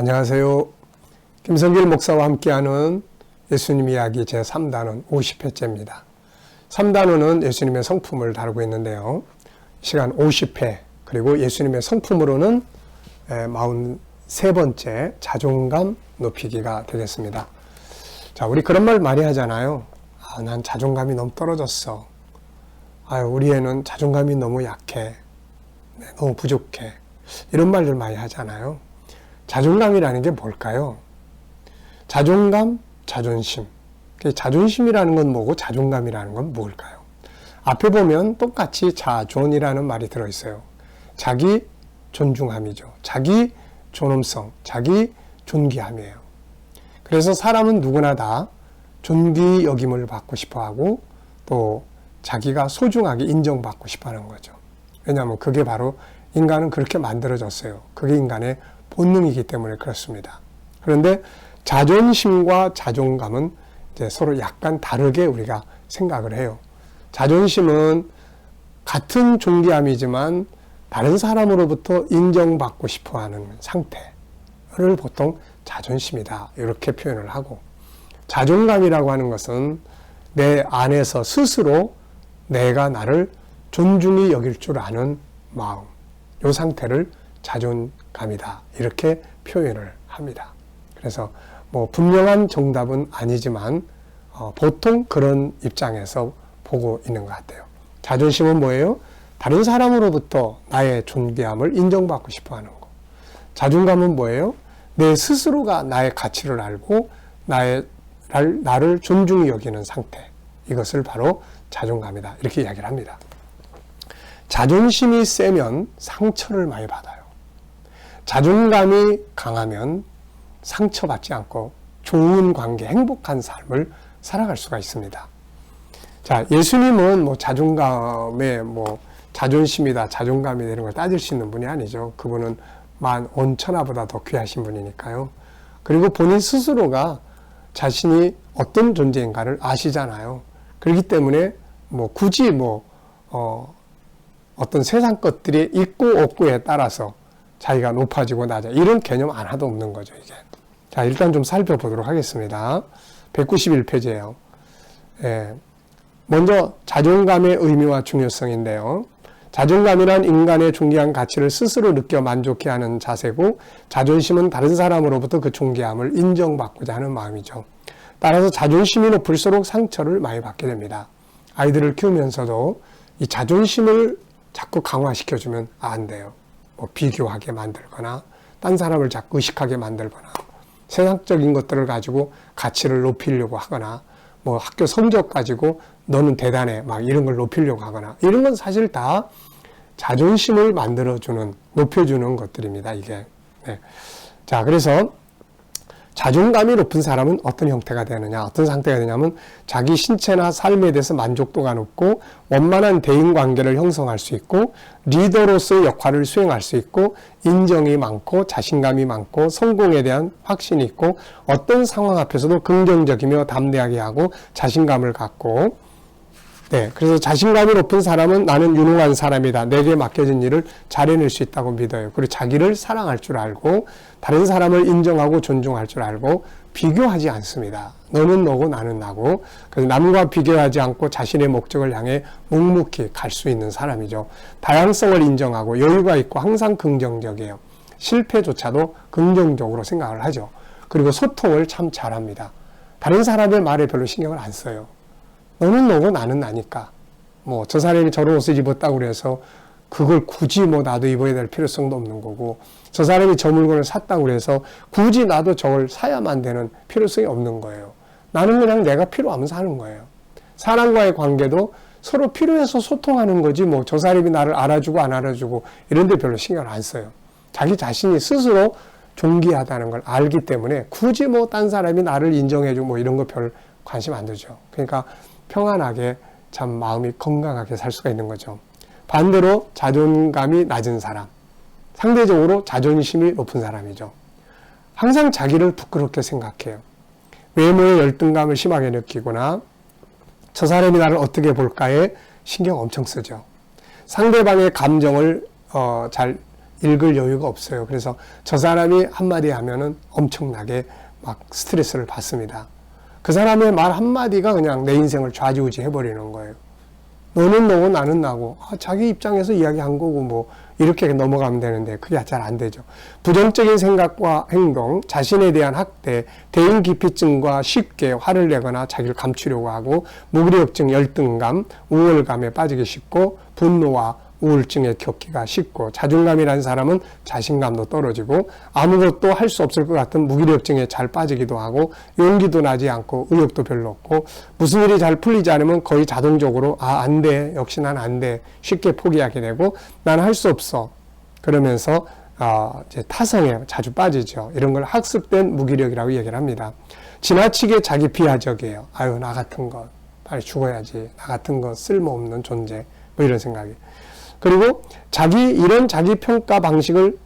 안녕하세요. 김성길 목사와 함께하는 예수님 이야기 제3단원 50회째입니다. 3단원은 예수님의 성품을 다루고 있는데요. 시간 50회 그리고 예수님의 성품으로는 43번째 자존감 높이기가 되겠습니다. 자, 우리 그런 말 많이 하잖아요. 난 자존감이 너무 떨어졌어. 우리 애는 자존감이 너무 약해. 너무 부족해. 이런 말들 많이 하잖아요. 자존감이라는 게 뭘까요? 자존감, 자존심. 자존심이라는 건 뭐고 자존감이라는 건 뭘까요? 앞에 보면 똑같이 자존이라는 말이 들어있어요. 자기 존중함이죠. 자기 존엄성, 자기 존귀함이에요. 그래서 사람은 누구나 다 존귀 여김을 받고 싶어하고 또 자기가 소중하게 인정받고 싶어하는 거죠. 왜냐하면 그게 바로 인간은 그렇게 만들어졌어요. 그게 인간의 본능이기 때문에 그렇습니다. 그런데 자존심과 자존감은 이제 서로 약간 다르게 우리가 생각을 해요. 자존심은 같은 존귀함이지만 다른 사람으로부터 인정받고 싶어하는 상태를 보통 자존심이다 이렇게 표현을 하고, 자존감이라고 하는 것은 내 안에서 스스로 내가 나를 존중히 여길 줄 아는 마음, 이 상태를 자존감이다 이렇게 표현을 합니다. 그래서 분명한 정답은 아니지만 보통 그런 입장에서 보고 있는 것 같아요. 자존심은 뭐예요? 다른 사람으로부터 나의 존귀함을 인정받고 싶어하는 거. 자존감은 뭐예요? 내 스스로가 나의 가치를 알고 나를 존중히 여기는 상태. 이것을 바로 자존감이다 이렇게 이야기를 합니다. 자존심이 세면 상처를 많이 받아요. 자존감이 강하면 상처받지 않고 좋은 관계, 행복한 삶을 살아갈 수가 있습니다. 자, 예수님은 자존감에 자존심이다, 자존감이다 이런 걸 따질 수 있는 분이 아니죠. 그분은 만 온천하보다 더 귀하신 분이니까요. 그리고 본인 스스로가 자신이 어떤 존재인가를 아시잖아요. 그렇기 때문에 굳이 어떤 세상 것들이 있고 없고에 따라서 자기가 높아지고 낮아 이런 개념 하나도 없는 거죠, 이게. 자, 일단 좀 살펴보도록 하겠습니다. 191페이지예요. 먼저 자존감의 의미와 중요성인데요. 자존감이란 인간의 존귀한 가치를 스스로 느껴 만족해하는 자세고, 자존심은 다른 사람으로부터 그 존귀함을 인정받고자 하는 마음이죠. 따라서 자존심이 높을수록 상처를 많이 받게 됩니다. 아이들을 키우면서도 이 자존심을 자꾸 강화시켜주면 안 돼요. 비교하게 만들거나 딴 사람을 자꾸 의식하게 만들거나 세상적인 것들을 가지고 가치를 높이려고 하거나 학교 성적 가지고 너는 대단해 이런 걸 높이려고 하거나 이런 건 사실 다 자존심을 만들어주는, 높여주는 것들입니다, 이게. 네. 자, 그래서 자존감이 높은 사람은 어떤 형태가 되느냐, 어떤 상태가 되냐면 자기 신체나 삶에 대해서 만족도가 높고 원만한 대인관계를 형성할 수 있고 리더로서의 역할을 수행할 수 있고 인정이 많고 자신감이 많고 성공에 대한 확신이 있고 어떤 상황 앞에서도 긍정적이며 담대하게 하고 자신감을 갖고, 네, 그래서 자신감이 높은 사람은 나는 유능한 사람이다. 내게 맡겨진 일을 잘 해낼 수 있다고 믿어요. 그리고 자기를 사랑할 줄 알고 다른 사람을 인정하고 존중할 줄 알고 비교하지 않습니다. 너는 너고 나는 나고, 그래서 남과 비교하지 않고 자신의 목적을 향해 묵묵히 갈 수 있는 사람이죠. 다양성을 인정하고 여유가 있고 항상 긍정적이에요. 실패조차도 긍정적으로 생각을 하죠. 그리고 소통을 참 잘합니다. 다른 사람의 말에 별로 신경을 안 써요. 너는 너고 나는 나니까. 저 사람이 저런 옷을 입었다고 그래서 그걸 굳이 나도 입어야 될 필요성도 없는 거고, 저 사람이 저 물건을 샀다고 그래서 굳이 나도 저걸 사야만 되는 필요성이 없는 거예요. 나는 그냥 내가 필요하면 사는 거예요. 사람과의 관계도 서로 필요해서 소통하는 거지 저 사람이 나를 알아주고 안 알아주고 이런 데 별로 신경을 안 써요. 자기 자신이 스스로 존귀하다는 걸 알기 때문에 굳이 딴 사람이 나를 인정해주고 이런 거 별 관심 안 두죠. 그러니까 평안하게 참 마음이 건강하게 살 수가 있는 거죠. 반대로 자존감이 낮은 사람, 상대적으로 자존심이 높은 사람이죠. 항상 자기를 부끄럽게 생각해요. 외모에 열등감을 심하게 느끼거나 저 사람이 나를 어떻게 볼까에 신경 엄청 쓰죠. 상대방의 감정을 잘 읽을 여유가 없어요. 그래서 저 사람이 한마디 하면은 엄청나게 막 스트레스를 받습니다. 그 사람의 말 한마디가 그냥 내 인생을 좌지우지 해버리는 거예요. 너는 너고 나는 나고, 자기 입장에서 이야기한 거고 뭐 이렇게 넘어가면 되는데 그게 잘 안 되죠. 부정적인 생각과 행동, 자신에 대한 학대, 대인 기피증과 쉽게 화를 내거나 자기를 감추려고 하고, 무기력증, 열등감, 우월감에 빠지기 쉽고, 분노와 우울증에 겪기가 쉽고, 자존감이라는 사람은 자신감도 떨어지고 아무것도 할 수 없을 것 같은 무기력증에 잘 빠지기도 하고, 용기도 나지 않고 의욕도 별로 없고, 무슨 일이 잘 풀리지 않으면 거의 자동적으로 안 돼, 역시 난 안 돼, 쉽게 포기하게 되고, 난 할 수 없어 그러면서 이제 타성에 자주 빠지죠. 이런 걸 학습된 무기력이라고 얘기를 합니다. 지나치게 자기 비하적이에요. 아유, 나 같은 것 빨리 죽어야지, 나 같은 것 쓸모없는 존재, 뭐 이런 생각이. 그리고 이런 자기 평가 방식을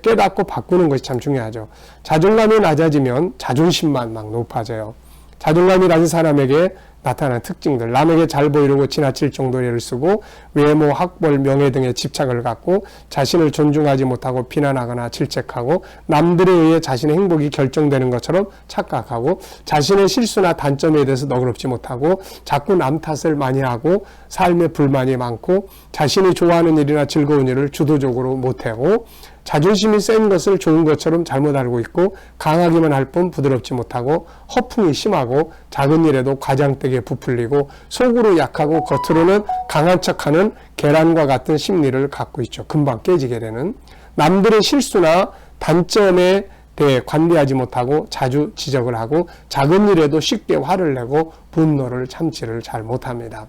깨닫고 바꾸는 것이 참 중요하죠. 자존감이 낮아지면 자존심만 막 높아져요. 자존감이 낮은 사람에게 나타나는 특징들, 남에게 잘 보이려고 지나칠 정도의 애를 쓰고, 외모, 학벌, 명예 등에 집착을 갖고, 자신을 존중하지 못하고 비난하거나 질책하고, 남들에 의해 자신의 행복이 결정되는 것처럼 착각하고, 자신의 실수나 단점에 대해서 너그럽지 못하고, 자꾸 남 탓을 많이 하고, 삶에 불만이 많고, 자신이 좋아하는 일이나 즐거운 일을 주도적으로 못하고, 자존심이 센 것을 좋은 것처럼 잘못 알고 있고, 강하기만 할 뿐 부드럽지 못하고, 허풍이 심하고, 작은 일에도 과장되게 부풀리고, 속으로 약하고 겉으로는 강한 척하는 계란과 같은 심리를 갖고 있죠. 금방 깨지게 되는. 남들의 실수나 단점에 대해 관대하지 못하고 자주 지적을 하고, 작은 일에도 쉽게 화를 내고 분노를 참지를 잘 못합니다.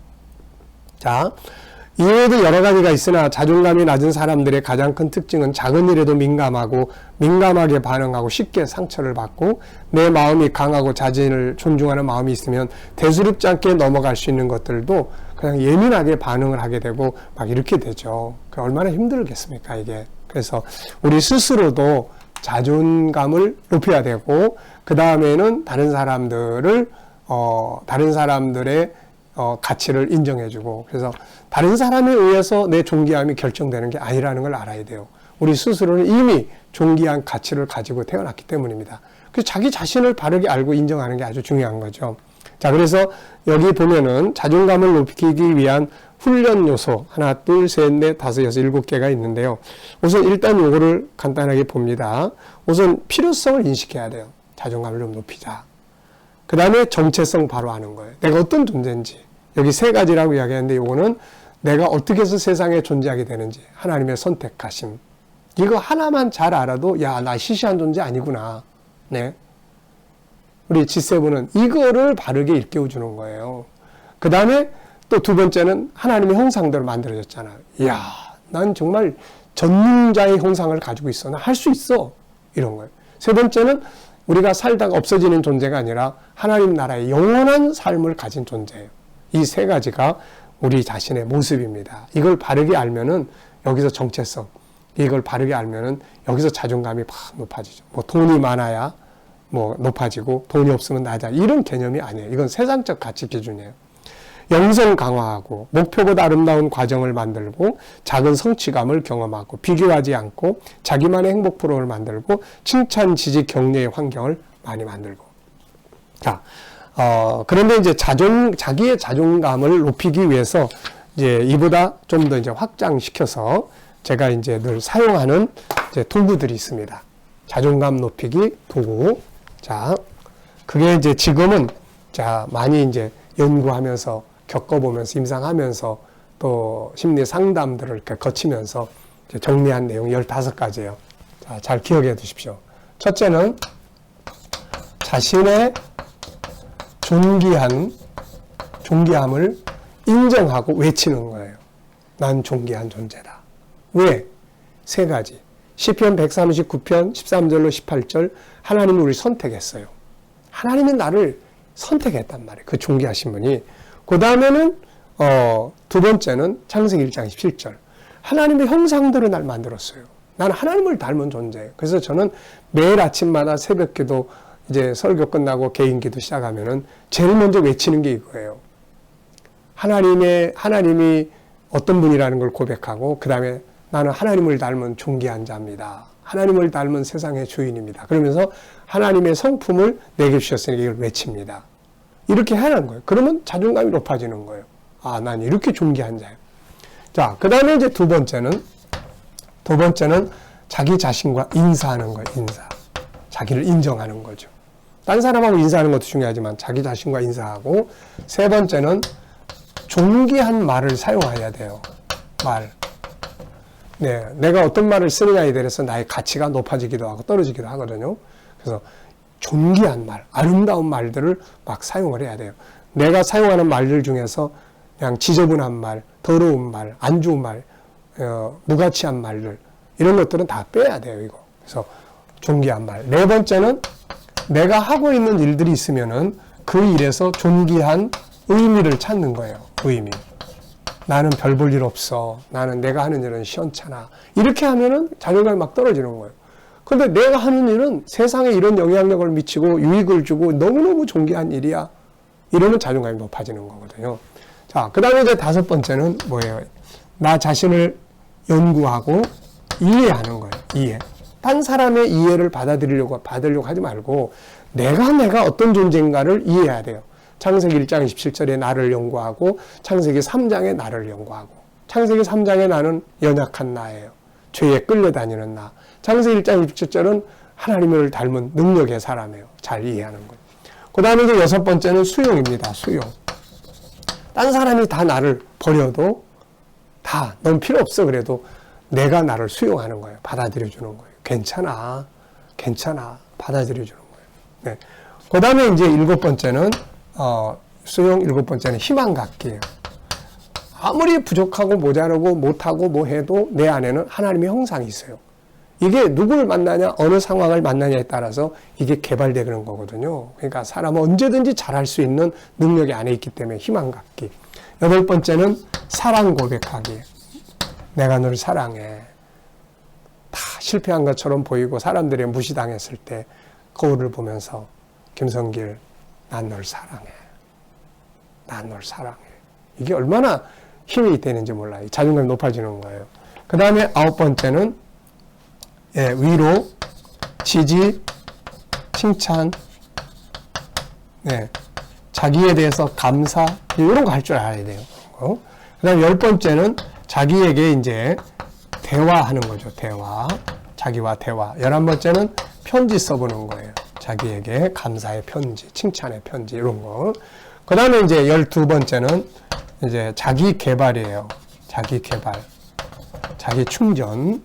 자, 이외에도 여러 가지가 있으나 자존감이 낮은 사람들의 가장 큰 특징은 작은 일에도 민감하고, 민감하게 반응하고 쉽게 상처를 받고, 내 마음이 강하고 자신을 존중하는 마음이 있으면 대수롭지 않게 넘어갈 수 있는 것들도 그냥 예민하게 반응을 하게 되고 막 이렇게 되죠. 얼마나 힘들겠습니까, 이게. 그래서 우리 스스로도 자존감을 높여야 되고, 그 다음에는 다른 사람들의 가치를 인정해주고, 그래서 다른 사람에 의해서 내 존귀함이 결정되는 게 아니라는 걸 알아야 돼요. 우리 스스로는 이미 존귀한 가치를 가지고 태어났기 때문입니다. 그래서 자기 자신을 바르게 알고 인정하는 게 아주 중요한 거죠. 자, 그래서 여기 보면은 자존감을 높이기 위한 훈련 요소 하나, 둘, 셋, 넷, 다섯, 여섯, 일곱 개가 있는데요. 우선 일단 요거를 간단하게 봅니다. 우선 필요성을 인식해야 돼요. 자존감을 좀 높이자. 그 다음에 정체성 바로 아는 거예요. 내가 어떤 존재인지. 여기 세 가지라고 이야기하는데, 요거는 내가 어떻게 해서 세상에 존재하게 되는지, 하나님의 선택하심. 이거 하나만 잘 알아도, 야, 나 시시한 존재 아니구나. 네. 우리 G7은 이거를 바르게 일깨워주는 거예요. 그 다음에 또 두 번째는 하나님의 형상대로 만들어졌잖아요. 이야, 난 정말 전능자의 형상을 가지고 있어. 나 할 수 있어. 이런 거예요. 세 번째는 우리가 살다가 없어지는 존재가 아니라 하나님 나라의 영원한 삶을 가진 존재예요. 이 세 가지가 우리 자신의 모습입니다. 이걸 바르게 알면은 여기서 정체성, 이걸 바르게 알면은 여기서 자존감이 막 높아지죠. 뭐 돈이 많아야 뭐 높아지고 돈이 없으면 낮아, 이런 개념이 아니에요. 이건 세상적 가치 기준이에요. 영성 강화하고, 목표보다 아름다운 과정을 만들고, 작은 성취감을 경험하고, 비교하지 않고, 자기만의 행복 프로를 만들고, 칭찬, 지지, 격려의 환경을 많이 만들고. 자, 그런데 이제 자기의 자존감을 높이기 위해서 이제 이보다 좀 더 이제 확장시켜서 제가 이제 늘 사용하는 이제 도구들이 있습니다. 자존감 높이기 도구. 자, 그게 이제 지금은 많이 이제 연구하면서, 겪어보면서, 임상하면서, 또 심리 상담들을 이렇게 거치면서 이제 정리한 내용 15가지예요. 자, 잘 기억해 두십시오. 첫째는 자신의 존귀함을 인정하고 외치는 거예요. 난 존귀한 존재다. 왜? 세 가지. 시편 139편 13절로 18절, 하나님이 우리를 선택했어요. 하나님이 나를 선택했단 말이에요. 그 존귀하신 분이. 그 다음에는 두 번째는 창세기 1장 17절. 하나님의 형상대로 날 만들었어요. 나는 하나님을 닮은 존재예요. 그래서 저는 매일 아침마다 새벽기도, 이제 설교 끝나고 개인기도 시작하면은 제일 먼저 외치는 게 이거예요. 하나님이 어떤 분이라는 걸 고백하고, 그 다음에 나는 하나님을 닮은 존귀한 자입니다. 하나님을 닮은 세상의 주인입니다. 그러면서 하나님의 성품을 내게 주셨으니 이걸 외칩니다. 이렇게 하는 거예요. 그러면 자존감이 높아지는 거예요. 아, 난 이렇게 존귀한 자예요. 자, 그 다음에 이제 두 번째는 자기 자신과 인사하는 거예요. 인사. 자기를 인정하는 거죠. 딴 사람하고 인사하는 것도 중요하지만 자기 자신과 인사하고, 세 번째는 존귀한 말을 사용해야 돼요. 말. 네, 내가 어떤 말을 쓰느냐에 대해서 나의 가치가 높아지기도 하고 떨어지기도 하거든요. 그래서 존귀한 말, 아름다운 말들을 막 사용을 해야 돼요. 내가 사용하는 말들 중에서 그냥 지저분한 말, 더러운 말, 안 좋은 말, 무가치한 말들, 이런 것들은 다 빼야 돼요, 이거. 그래서 존귀한 말. 네 번째는 내가 하고 있는 일들이 있으면은 그 일에서 존귀한 의미를 찾는 거예요. 의미. 나는 별 볼 일 없어. 나는 내가 하는 일은 시원찮아. 이렇게 하면은 자존감이 막 떨어지는 거예요. 근데 내가 하는 일은 세상에 이런 영향력을 미치고 유익을 주고 너무너무 존귀한 일이야. 이러면 자존감이 높아지는 거거든요. 자, 그 다음에 이제 다섯 번째는 뭐예요? 나 자신을 연구하고 이해하는 거예요. 이해. 딴 사람의 이해를 받으려고 하지 말고 내가 어떤 존재인가를 이해해야 돼요. 창세기 1장 27절에 나를 연구하고 창세기 3장에 나를 연구하고, 창세기 3장에 나는 연약한 나예요. 죄에 끌려다니는 나. 창세기 1장 27절은 하나님을 닮은 능력의 사람이에요. 잘 이해하는 거예요. 그 다음에 이제 여섯 번째는 수용입니다. 수용. 딴 사람이 다 나를 버려도 다 넌 필요 없어 그래도 내가 나를 수용하는 거예요. 받아들여주는 거예요. 괜찮아. 받아들여주는 거예요. 네. 그 다음에 이제 일곱 번째는 수용. 일곱 번째는 희망 갖기예요. 아무리 부족하고 모자라고 못하고 뭐 해도 내 안에는 하나님의 형상이 있어요. 이게 누구를 만나냐, 어느 상황을 만나냐에 따라서 이게 개발되는 거거든요. 그러니까 사람은 언제든지 잘할 수 있는 능력이 안에 있기 때문에 희망 갖기. 여덟 번째는 사랑 고백하기. 내가 너를 사랑해. 다 실패한 것처럼 보이고 사람들이 무시당했을 때 거울을 보면서 김성길, 난 널 사랑해. 난 널 사랑해. 이게 얼마나 힘이 되는지 몰라요. 자존감이 높아지는 거예요. 그 다음에 아홉 번째는 위로, 지지, 칭찬, 자기에 대해서 감사, 이런 거 할 줄 알아야 돼요. 그 다음에 열 번째는 자기에게 이제 대화하는 거죠. 대화. 자기와 대화. 11번째는 편지 써보는 거예요. 자기에게 감사의 편지, 칭찬의 편지, 이런 거. 그 다음에 이제 12번째는 이제 자기 개발이에요. 자기 개발. 자기 충전.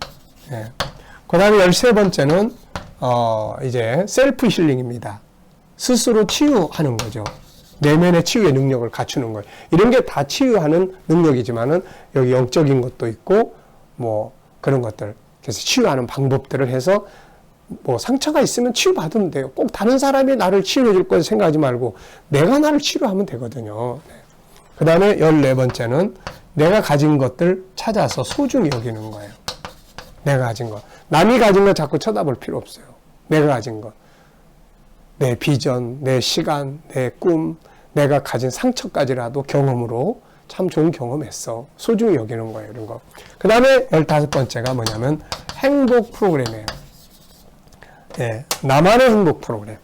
그 다음에 13번째는, 이제 셀프 힐링입니다. 스스로 치유하는 거죠. 내면의 치유의 능력을 갖추는 거예요. 이런 게 다 치유하는 능력이지만은 여기 영적인 것도 있고, 뭐, 그런 것들. 그래서 치유하는 방법들을 해서 뭐 상처가 있으면 치유받으면 돼요. 꼭 다른 사람이 나를 치유해 줄 거라 생각하지 말고 내가 나를 치료하면 되거든요. 그 다음에 14번째는 내가 가진 것들 찾아서 소중히 여기는 거예요. 내가 가진 것. 남이 가진 거 자꾸 쳐다볼 필요 없어요. 내가 가진 것. 내 비전, 내 시간, 내 꿈, 내가 가진 상처까지라도 경험으로 참 좋은 경험했어. 소중히 여기는 거예요. 이런 거. 그 다음에 15번째가 뭐냐면 행복 프로그램이에요. 나만의 행복 프로그램.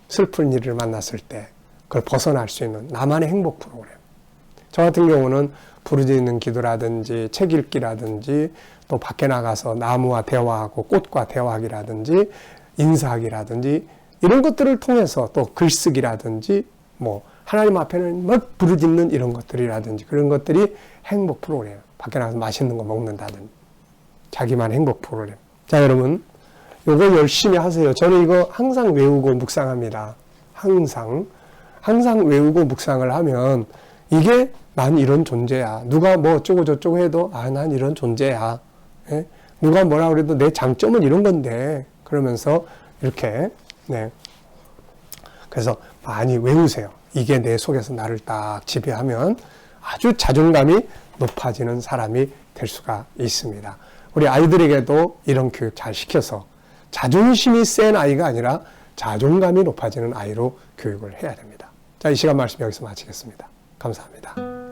슬픈 일을 만났을 때 그걸 벗어날 수 있는 나만의 행복 프로그램. 저 같은 경우는 부르짖는 기도라든지 책 읽기라든지 또 밖에 나가서 나무와 대화하고 꽃과 대화하기라든지 인사하기라든지 이런 것들을 통해서 또 글쓰기라든지 뭐 하나님 앞에는 막 부르짖는 이런 것들이라든지 그런 것들이 행복 프로그램. 밖에 나가서 맛있는 거 먹는다든지 자기만 행복 프로그램. 자, 여러분 요거 열심히 하세요. 저는 이거 항상 외우고 묵상합니다. 항상 외우고 묵상을 하면 이게 난 이런 존재야. 누가 뭐 어쩌고 저쩌고 해도 난 이런 존재야. 누가 뭐라 그래도 내 장점은 이런 건데 그러면서 이렇게 그래서 많이 외우세요. 이게 내 속에서 나를 딱 지배하면 아주 자존감이 높아지는 사람이 될 수가 있습니다. 우리 아이들에게도 이런 교육 잘 시켜서 자존심이 센 아이가 아니라 자존감이 높아지는 아이로 교육을 해야 됩니다. 자, 이 시간 말씀 여기서 마치겠습니다. 감사합니다.